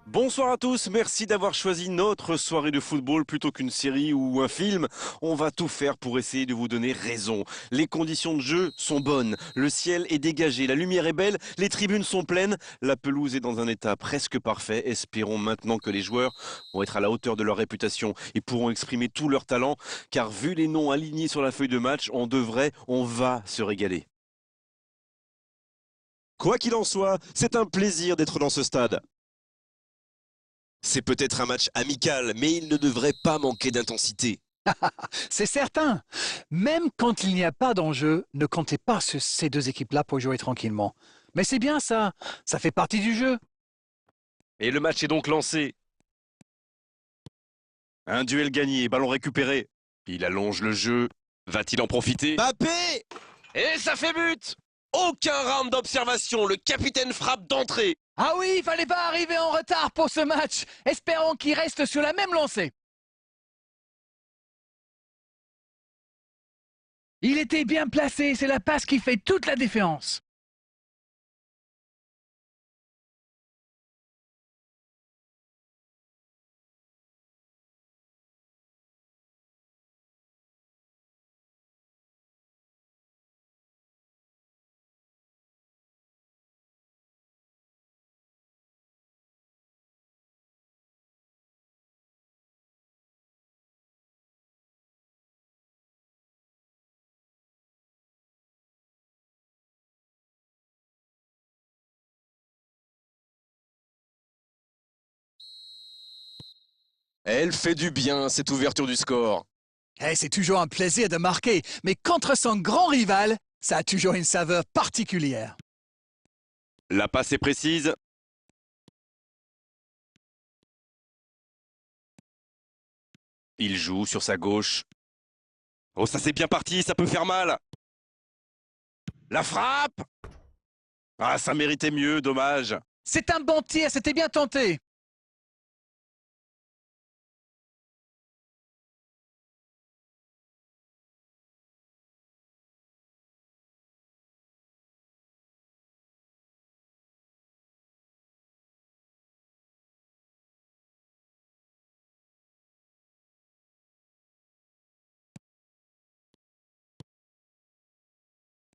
Bonsoir à tous, merci d'avoir choisi notre soirée de football plutôt qu'une série ou un film. On va tout faire pour essayer de vous donner raison. Les conditions de jeu sont bonnes, le ciel est dégagé, la lumière est belle, les tribunes sont pleines, la pelouse est dans un état presque parfait. Espérons maintenant que les joueurs vont être à la hauteur de leur réputation et pourront exprimer tout leur talent, car vu les noms alignés sur la feuille de match, on va se régaler. Quoi qu'il en soit, c'est un plaisir d'être dans ce stade. C'est peut-être un match amical, mais il ne devrait pas manquer d'intensité. C'est certain. Même quand il n'y a pas d'enjeu, ne comptez pas sur ces deux équipes-là pour jouer tranquillement. Mais c'est bien ça, ça fait partie du jeu. Et le match est donc lancé. Un duel gagné, ballon récupéré. Il allonge le jeu. Va-t-il en profiter? Mbappé! Et ça fait but! Aucun round d'observation, le capitaine frappe d'entrée. Ah oui, il fallait pas arriver en retard pour ce match. Espérons qu'il reste sur la même lancée. Il était bien placé, c'est la passe qui fait toute la différence. Elle fait du bien, cette ouverture du score. C'est toujours un plaisir de marquer, mais contre son grand rival, ça a toujours une saveur particulière. La passe est précise. Il joue sur sa gauche. Oh, ça c'est bien parti, ça peut faire mal. La frappe! Ah, ça méritait mieux, dommage. C'est un bon tir, c'était bien tenté.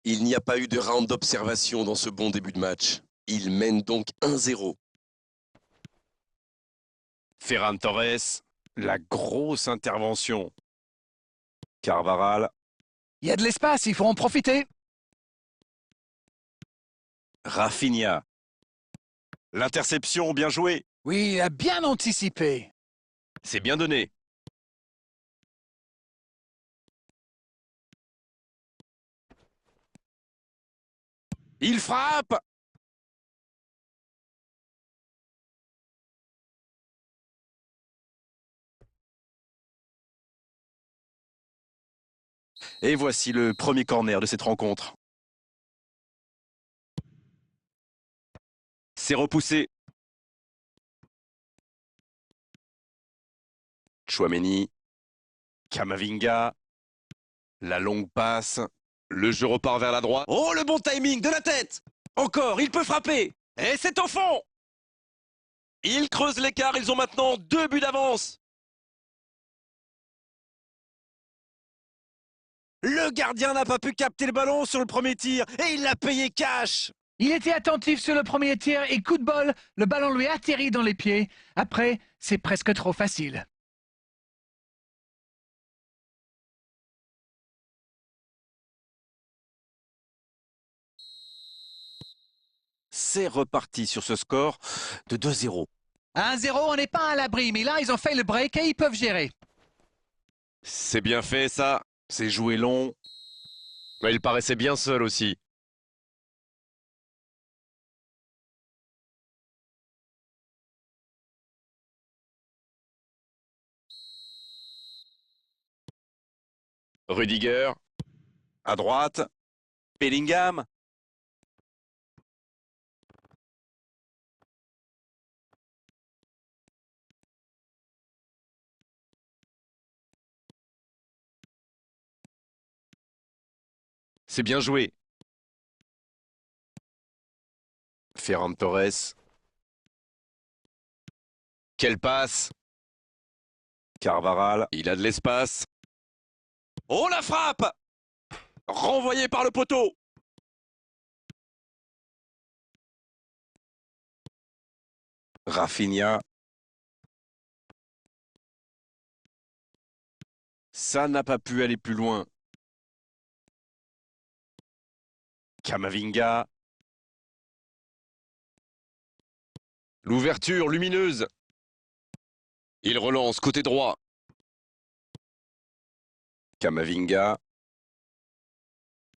Il n'y a pas eu de round d'observation dans ce bon début de match. Il mène donc 1-0. Ferran Torres, la grosse intervention. Carvaral, Il y a de l'espace, il faut en profiter. Rafinha. L'interception, bien joué. Oui, il a bien anticipé. C'est bien donné. Il frappe! Et voici le premier corner de cette rencontre. C'est repoussé. Chouameni, Kamavinga, la longue passe. Le jeu repart vers la droite. Oh, le bon timing de la tête! Encore, il peut frapper. Et c'est au fond. Ils creusent l'écart, ils ont maintenant 2 buts d'avance. Le gardien n'a pas pu capter le ballon sur le premier tir et il l'a payé cash. Il était attentif sur le premier tir et coup de bol, le ballon lui atterrit dans les pieds. Après, c'est presque trop facile. C'est reparti sur ce score de 2-0. 1-0, on n'est pas à l'abri, mais là, ils ont fait le break et ils peuvent gérer. C'est bien fait ça. C'est joué long. Mais il paraissait bien seul aussi. Rudiger, à droite. Bellingham. C'est bien joué. Ferran Torres. Quelle passe! Carvaral. Il a de l'espace. Oh, la frappe! Renvoyé par le poteau. Rafinha. Ça n'a pas pu aller plus loin. Camavinga. L'ouverture lumineuse. Il relance côté droit. Camavinga.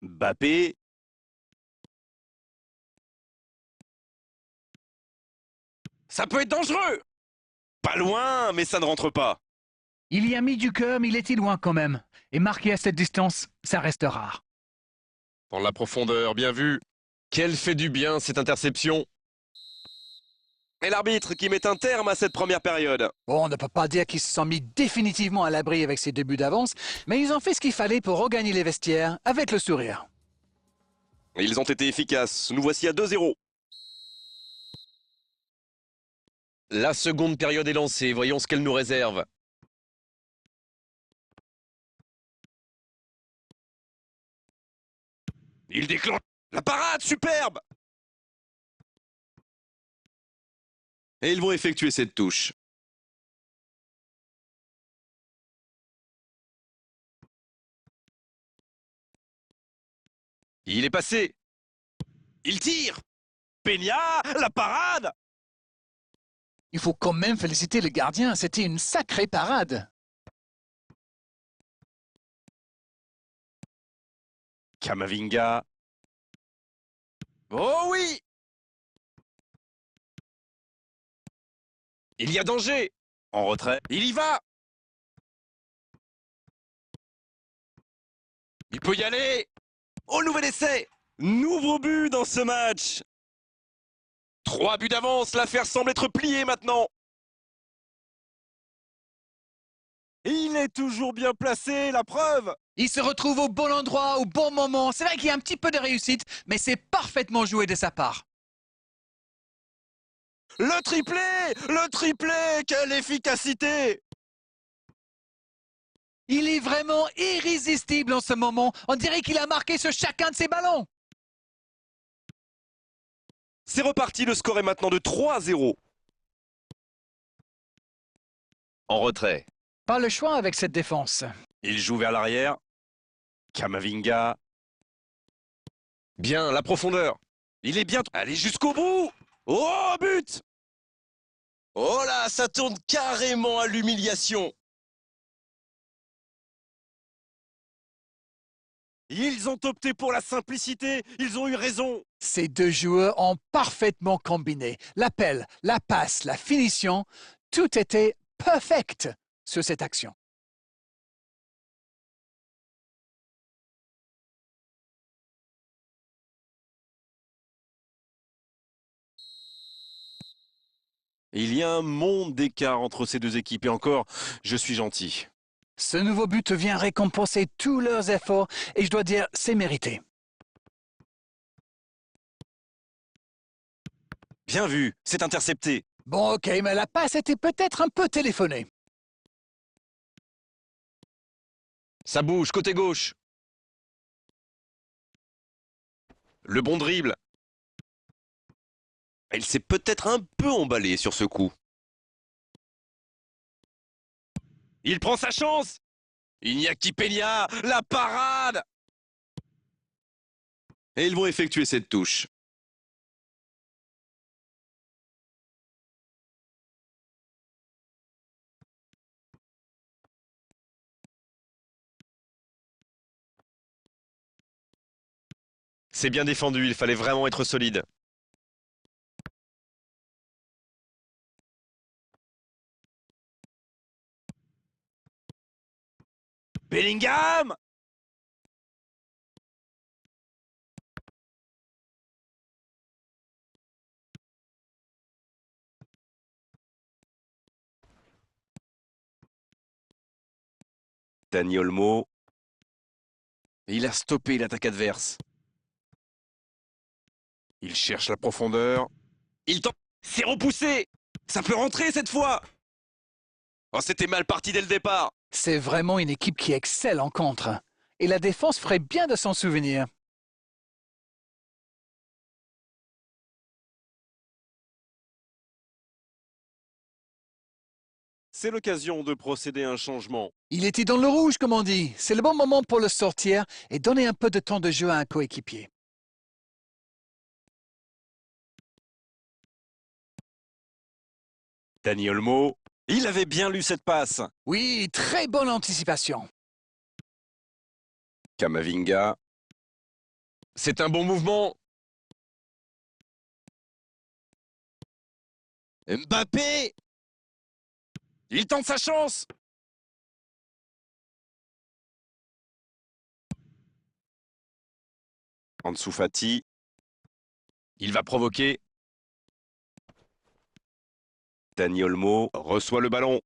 Mbappé. Ça peut être dangereux! Pas loin, mais ça ne rentre pas. Il y a mis du cœur, mais il était loin quand même. Et marquer à cette distance, ça reste rare. Dans la profondeur, bien vu. Quelle fait du bien cette interception. Et l'arbitre qui met un terme à cette première période. Bon, on ne peut pas dire qu'ils se sont mis définitivement à l'abri avec ces débuts d'avance, mais ils ont fait ce qu'il fallait pour regagner les vestiaires avec le sourire. Ils ont été efficaces. Nous voici à 2-0. La seconde période est lancée, voyons ce qu'elle nous réserve. Il déclenche la parade, superbe! Et ils vont effectuer cette touche. Il est passé. Il tire! Peña, la parade! Il faut quand même féliciter le gardien, c'était une sacrée parade. Camavinga. Oh oui! Il y a danger. En retrait. Il y va. Il peut y aller. Au nouvel essai! Nouveau but dans ce match! 3 buts d'avance, l'affaire semble être pliée maintenant. Il est toujours bien placé, la preuve! Il se retrouve au bon endroit, au bon moment. C'est vrai qu'il y a un petit peu de réussite, mais c'est parfaitement joué de sa part. Le triplé! Le triplé! Quelle efficacité! Il est vraiment irrésistible en ce moment. On dirait qu'il a marqué sur chacun de ses ballons. C'est reparti, le score est maintenant de 3-0. En retrait. Pas le choix avec cette défense. Il joue vers l'arrière. Camavinga. Bien, la profondeur. Il est bien... Allez jusqu'au bout! Oh, but! Oh là, ça tourne carrément à l'humiliation. Ils ont opté pour la simplicité. Ils ont eu raison. Ces deux joueurs ont parfaitement combiné. L'appel, la passe, la finition, tout était perfect sur cette action. Il y a un monde d'écart entre ces deux équipes. Et encore, je suis gentil. Ce nouveau but vient récompenser tous leurs efforts et je dois dire, c'est mérité. Bien vu, c'est intercepté. Bon, ok, mais la passe était peut-être un peu téléphonée. Ça bouge, côté gauche. Le bon dribble. Il s'est peut-être un peu emballé sur ce coup. Il prend sa chance. Iñaki Peña, la parade. Et ils vont effectuer cette touche. C'est bien défendu, il fallait vraiment être solide. Bellingham! Dani Olmo. Il a stoppé l'attaque adverse. Il cherche la profondeur. Il tente. C'est repoussé. Ça peut rentrer cette fois. Oh, c'était mal parti dès le départ. C'est vraiment une équipe qui excelle en contre. Et la défense ferait bien de s'en souvenir. C'est l'occasion de procéder à un changement. Il était dans le rouge, comme on dit. C'est le bon moment pour le sortir et donner un peu de temps de jeu à un coéquipier. Dani Olmo, il avait bien lu cette passe. Oui, très bonne anticipation. Kamavinga, C'est un bon mouvement. Mbappé, il tente sa chance. Ansu Fati, Il va provoquer. Dani Olmo, Reçoit le ballon.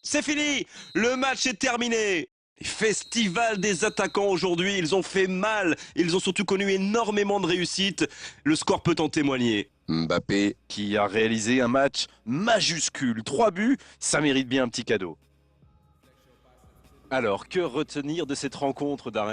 c'est fini. Le match est terminé. Festival des attaquants aujourd'hui, ils ont fait mal, ils ont surtout connu énormément de réussite. Le score peut en témoigner. Mbappé. Qui a réalisé un match majuscule. 3 buts, ça mérite bien un petit cadeau. Alors, que retenir de cette rencontre, Darren ?